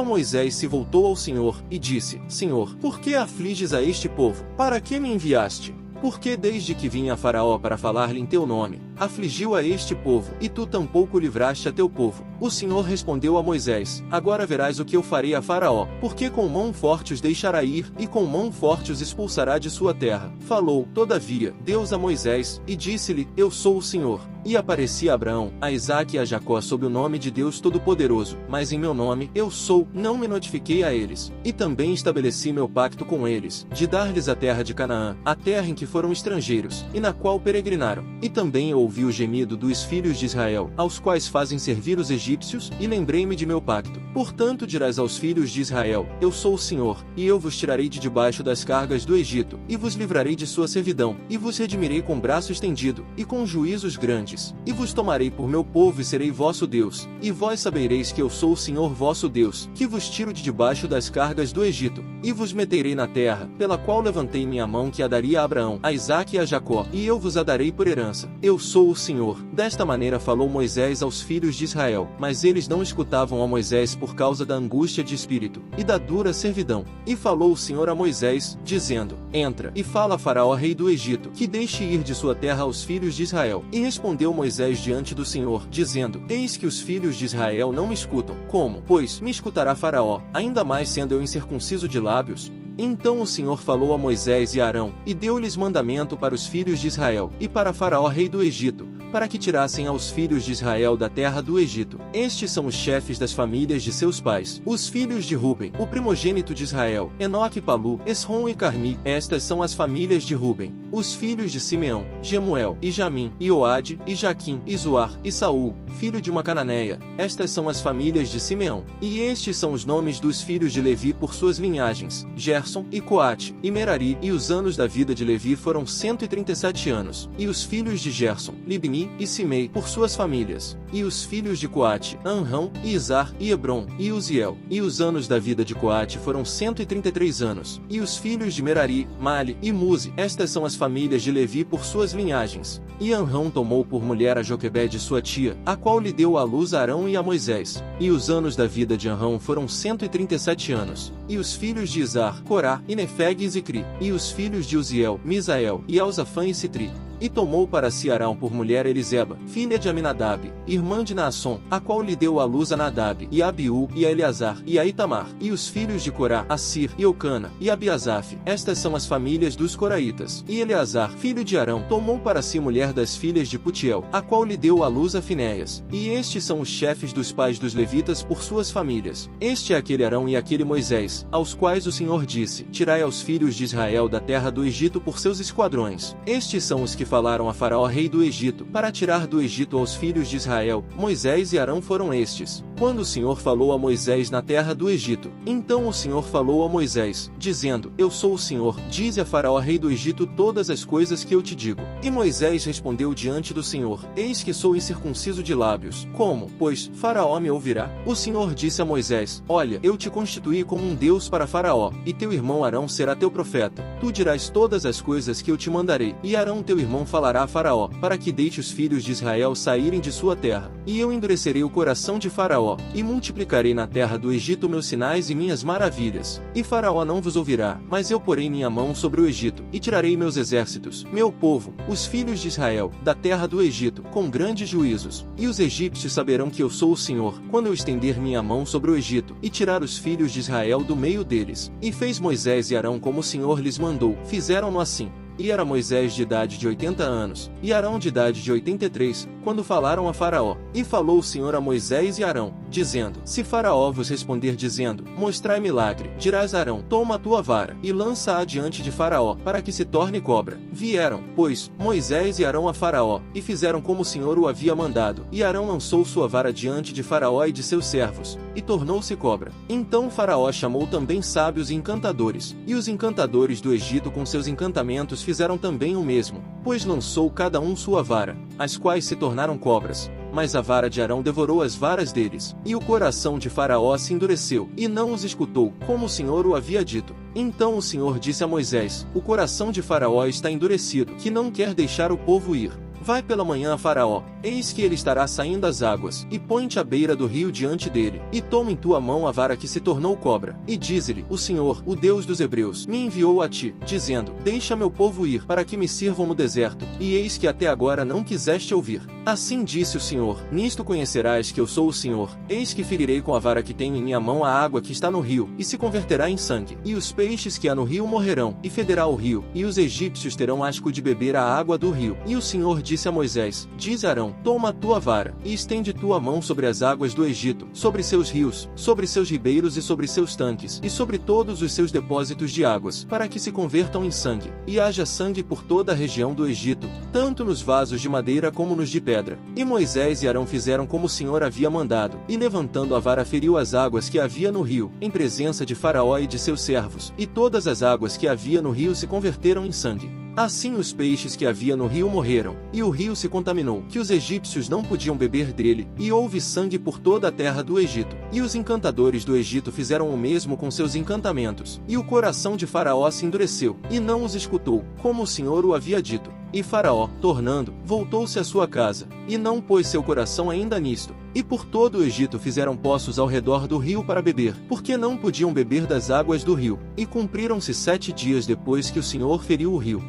Moisés se voltou ao Senhor, e disse: Senhor, por que afliges a este povo? Para que me enviaste? Porque desde que vim a Faraó para falar-lhe em teu nome, afligiu a este povo, e tu tampouco livraste a teu povo. O Senhor respondeu a Moisés: Agora verás o que eu farei a Faraó, porque com mão forte os deixará ir, e com mão forte os expulsará de sua terra. Falou, todavia, Deus a Moisés, e disse-lhe: Eu sou o Senhor. E apareci a Abraão, a Isaque e a Jacó sob o nome de Deus Todo-Poderoso, mas em meu nome, eu sou, não me notifiquei a eles. E também estabeleci meu pacto com eles, de dar-lhes a terra de Canaã, a terra em que foram estrangeiros, e na qual peregrinaram. E também eu ouvi o gemido dos filhos de Israel, aos quais fazem servir os egípcios, e lembrei-me de meu pacto. Portanto dirás aos filhos de Israel: Eu sou o Senhor, e eu vos tirarei de debaixo das cargas do Egito, e vos livrarei de sua servidão, e vos redimirei com braço estendido, e com juízos grandes. E vos tomarei por meu povo e serei vosso Deus, e vós sabereis que eu sou o Senhor vosso Deus, que vos tiro de debaixo das cargas do Egito, e vos meterei na terra, pela qual levantei minha mão que a daria a Abraão, a Isaque e a Jacó, e eu vos a darei por herança. Eu sou o Senhor. Desta maneira falou Moisés aos filhos de Israel, mas eles não escutavam a Moisés por causa da angústia de espírito, e da dura servidão. E falou o Senhor a Moisés, dizendo: Entra, e fala a Faraó rei do Egito, que deixe ir de sua terra aos filhos de Israel. E respondeu Moisés diante do Senhor, dizendo: Eis que os filhos de Israel não me escutam. Como, pois, me escutará Faraó, ainda mais sendo eu incircunciso de lábios? Então o Senhor falou a Moisés e a Arão, e deu-lhes mandamento para os filhos de Israel, e para Faraó rei do Egito, para que tirassem aos filhos de Israel da terra do Egito. Estes são os chefes das famílias de seus pais. Os filhos de Ruben, o primogênito de Israel, Enoque e Palu, Esrom e Carmi. Estas são as famílias de Ruben. Os filhos de Simeão, Gemuel, e Jamim, e Oade, e Jaquim, e Zoar, e Saul, filho de uma cananeia. Estas são as famílias de Simeão. E estes são os nomes dos filhos de Levi por suas linhagens: Gerson, e Coate, e Merari. E os anos da vida de Levi foram 137 anos. E os filhos de Gerson, Libni e Simei, por suas famílias. E os filhos de Coate, Anrão, e Izar, e Hebron, e Uziel. E os anos da vida de Coate foram 133 anos. E os filhos de Merari, Mali e Muzi. Estas são as famílias de Levi por suas linhagens. E Anrão tomou por mulher a Joquebede sua tia, a qual lhe deu à luz a Arão e a Moisés. E os anos da vida de Anrão foram 137 anos. E os filhos de Izar, Corá, e Nefeg e Zicri. E os filhos de Uziel, Misael, e Alzafã e Citri. E tomou para si Arão por mulher Eliseba, filha de Aminadab, irmã de Naasson, a qual lhe deu à luz a Nadab, e a Abiú, e a Eleazar, e a Itamar. E os filhos de Corá, Assir, e Eucana, e Abiasaf. Estas são as famílias dos coraitas. E Eleazar, filho de Arão, tomou para si mulher das filhas de Putiel, a qual lhe deu à luz a Finéias. E estes são os chefes dos pais dos levitas por suas famílias. Este é aquele Arão e aquele Moisés, aos quais o Senhor disse: Tirai aos filhos de Israel da terra do Egito por seus esquadrões. Estes são os que falaram a Faraó rei do Egito, para tirar do Egito aos filhos de Israel. Moisés e Arão foram estes. Quando o Senhor falou a Moisés na terra do Egito, então o Senhor falou a Moisés, dizendo: Eu sou o Senhor, dize a Faraó rei do Egito todas as coisas que eu te digo. E Moisés respondeu diante do Senhor: Eis que sou incircunciso de lábios. Como, pois, Faraó me ouvirá? O Senhor disse a Moisés: Olha, eu te constituí como um Deus para Faraó, e teu irmão Arão será teu profeta. Tu dirás todas as coisas que eu te mandarei, e Arão teu irmão falará a Faraó, para que deixe os filhos de Israel saírem de sua terra. E eu endurecerei o coração de Faraó, e multiplicarei na terra do Egito meus sinais e minhas maravilhas. E Faraó não vos ouvirá, mas eu porei minha mão sobre o Egito, e tirarei meus exércitos, meu povo, os filhos de Israel, da terra do Egito, com grandes juízos. E os egípcios saberão que eu sou o Senhor, quando eu estender minha mão sobre o Egito, e tirar os filhos de Israel do meio deles. E fez Moisés e Arão como o Senhor lhes mandou. Fizeram-no assim. E era Moisés de idade de 80 anos, e Arão de idade de 83, quando falaram a Faraó. E falou o Senhor a Moisés e Arão, dizendo: Se Faraó vos responder dizendo: Mostrai milagre, dirás a Arão: Toma a tua vara, e lança-a diante de Faraó, para que se torne cobra. Vieram, pois, Moisés e Arão a Faraó, e fizeram como o Senhor o havia mandado. E Arão lançou sua vara diante de Faraó e de seus servos, e tornou-se cobra. Então Faraó chamou também sábios e encantadores, e os encantadores do Egito com seus encantamentos fizeram também o mesmo, pois lançou cada um sua vara, as quais se tornaram cobras. Mas a vara de Arão devorou as varas deles, e o coração de Faraó se endureceu, e não os escutou, como o Senhor o havia dito. Então o Senhor disse a Moisés: O coração de Faraó está endurecido, que não quer deixar o povo ir. vai pela manhã a Faraó, eis que ele estará saindo das águas, e põe-te à beira do rio diante dele, e toma em tua mão a vara que se tornou cobra, e dize-lhe, o Senhor, o Deus dos Hebreus, me enviou a ti, dizendo, deixa meu povo ir, para que me sirvam no deserto, e eis que até agora não quiseste ouvir. Assim disse o Senhor, nisto conhecerás que eu sou o Senhor, eis que ferirei com a vara que tenho em minha mão a água que está no rio, e se converterá em sangue, e os peixes que há no rio morrerão, e federá o rio, e os egípcios terão asco de beber a água do rio. E o Senhor disse a Moisés, diz a Arão, toma a tua vara, e estende tua mão sobre as águas do Egito, sobre seus rios, sobre seus ribeiros e sobre seus tanques, e sobre todos os seus depósitos de águas, para que se convertam em sangue, e haja sangue por toda a região do Egito, tanto nos vasos de madeira como nos de pedra. E Moisés e Arão fizeram como o Senhor havia mandado, e levantando a vara feriu as águas que havia no rio, em presença de Faraó e de seus servos, e todas as águas que havia no rio se converteram em sangue. Assim os peixes que havia no rio morreram, e o rio se contaminou, que os egípcios não podiam beber dele, e houve sangue por toda a terra do Egito. E os encantadores do Egito fizeram o mesmo com seus encantamentos, e o coração de Faraó se endureceu, e não os escutou, como o Senhor o havia dito. E Faraó, tornando, voltou-se à sua casa, e não pôs seu coração ainda nisto. E por todo o Egito fizeram poços ao redor do rio para beber, porque não podiam beber das águas do rio. E cumpriram-se 7 dias depois que o Senhor feriu o rio.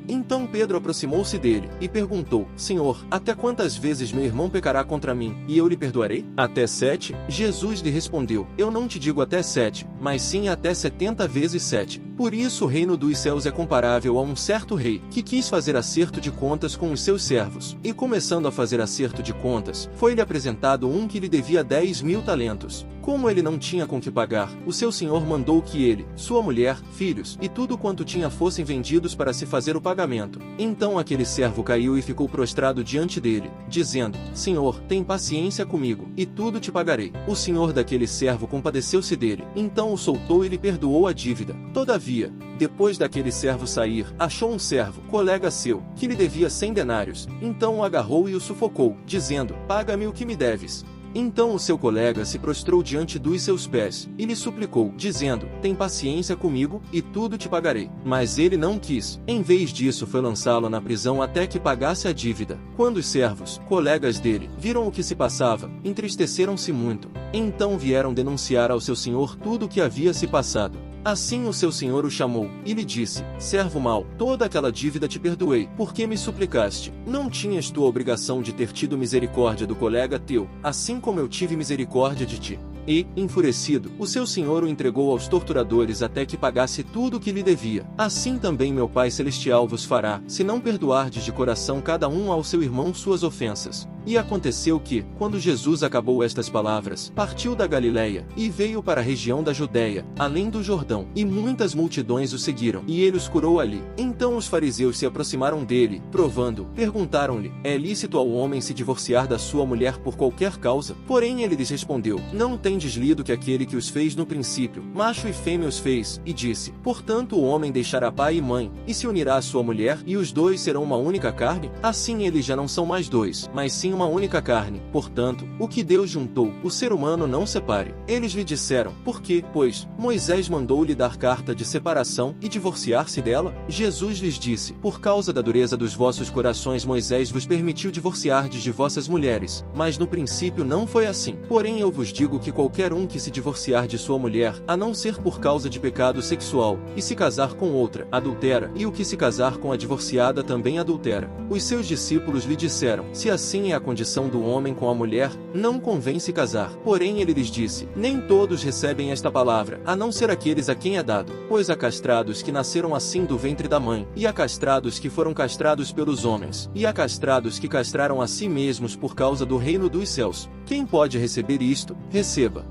Então Pedro aproximou-se dele, e perguntou, Senhor, até quantas vezes meu irmão pecará contra mim, e eu lhe perdoarei? Até 7? Jesus lhe respondeu, eu não te digo até 7, mas sim até 70 vezes 7. Por isso o reino dos céus é comparável a um certo rei, que quis fazer acerto de contas com os seus servos. E começando a fazer acerto de contas, foi-lhe apresentado um que lhe devia 10.000 talentos. Como ele não tinha com que pagar, o seu senhor mandou que ele, sua mulher, filhos, e tudo quanto tinha fossem vendidos para se fazer o pagamento. Então aquele servo caiu e ficou prostrado diante dele, dizendo, Senhor, tem paciência comigo, e tudo te pagarei. O senhor daquele servo compadeceu-se dele, então o soltou e lhe perdoou a dívida. Todavia, depois daquele servo sair, achou um servo, colega seu, que lhe devia 100 denários. Então o agarrou e o sufocou, dizendo, paga-me o que me deves. Então o seu colega se prostrou diante dos seus pés, e lhe suplicou, dizendo, tem paciência comigo, e tudo te pagarei. Mas ele não quis. Em vez disso foi lançá-lo na prisão até que pagasse a dívida. Quando os servos, colegas dele, viram o que se passava, entristeceram-se muito. Então vieram denunciar ao seu senhor tudo o que havia se passado. Assim o seu senhor o chamou, e lhe disse, servo mau, toda aquela dívida te perdoei, porque me suplicaste. Não tinhas tu a obrigação de ter tido misericórdia do colega teu, assim como eu tive misericórdia de ti. E, enfurecido, o seu senhor o entregou aos torturadores até que pagasse tudo o que lhe devia. Assim também meu Pai Celestial vos fará, se não perdoardes de coração cada um ao seu irmão suas ofensas. E aconteceu que, quando Jesus acabou estas palavras, partiu da Galiléia, e veio para a região da Judéia, além do Jordão, e muitas multidões o seguiram, e ele os curou ali. Então os fariseus se aproximaram dele, provando, perguntaram-lhe, é lícito ao homem se divorciar da sua mulher por qualquer causa? Porém ele lhes respondeu, não tendes lido que aquele que os fez no princípio, macho e fêmea os fez, e disse, portanto o homem deixará pai e mãe, e se unirá à sua mulher, e os dois serão uma única carne? Assim eles já não são mais dois, mas sim uma única carne. Portanto, o que Deus juntou, o ser humano não separe. Eles lhe disseram, por quê? Pois, Moisés mandou-lhe dar carta de separação e divorciar-se dela? Jesus lhes disse, por causa da dureza dos vossos corações Moisés vos permitiu divorciardes de vossas mulheres, mas no princípio não foi assim. Porém eu vos digo que qualquer um que se divorciar de sua mulher, a não ser por causa de pecado sexual, e se casar com outra, adultera, e o que se casar com a divorciada também adultera. Os seus discípulos lhe disseram, se assim é a condição do homem com a mulher, não convém se casar. Porém ele lhes disse, nem todos recebem esta palavra, a não ser aqueles a quem é dado. Pois há castrados que nasceram assim do ventre da mãe, e há castrados que foram castrados pelos homens, e há castrados que castraram a si mesmos por causa do reino dos céus. Quem pode receber isto, receba.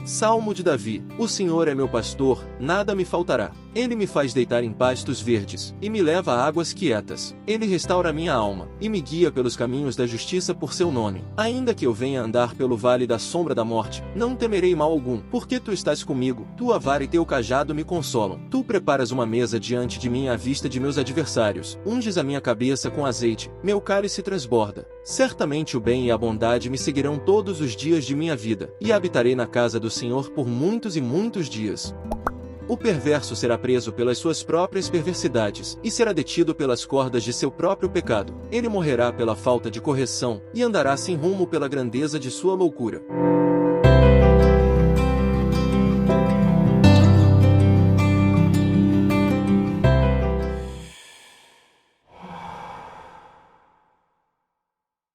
Salmo de Davi, o Senhor é meu pastor, nada me faltará. Ele me faz deitar em pastos verdes, e me leva a águas quietas. Ele restaura minha alma, e me guia pelos caminhos da justiça por seu nome. Ainda que eu venha andar pelo vale da sombra da morte, não temerei mal algum, porque tu estás comigo, tua vara e teu cajado me consolam. Tu preparas uma mesa diante de mim à vista de meus adversários, unges a minha cabeça com azeite, meu cálice transborda. Certamente o bem e a bondade me seguirão todos os dias de minha vida, e habitarei na casa do Senhor por muitos e muitos dias. O perverso será preso pelas suas próprias perversidades, e será detido pelas cordas de seu próprio pecado. Ele morrerá pela falta de correção, e andará sem rumo pela grandeza de sua loucura.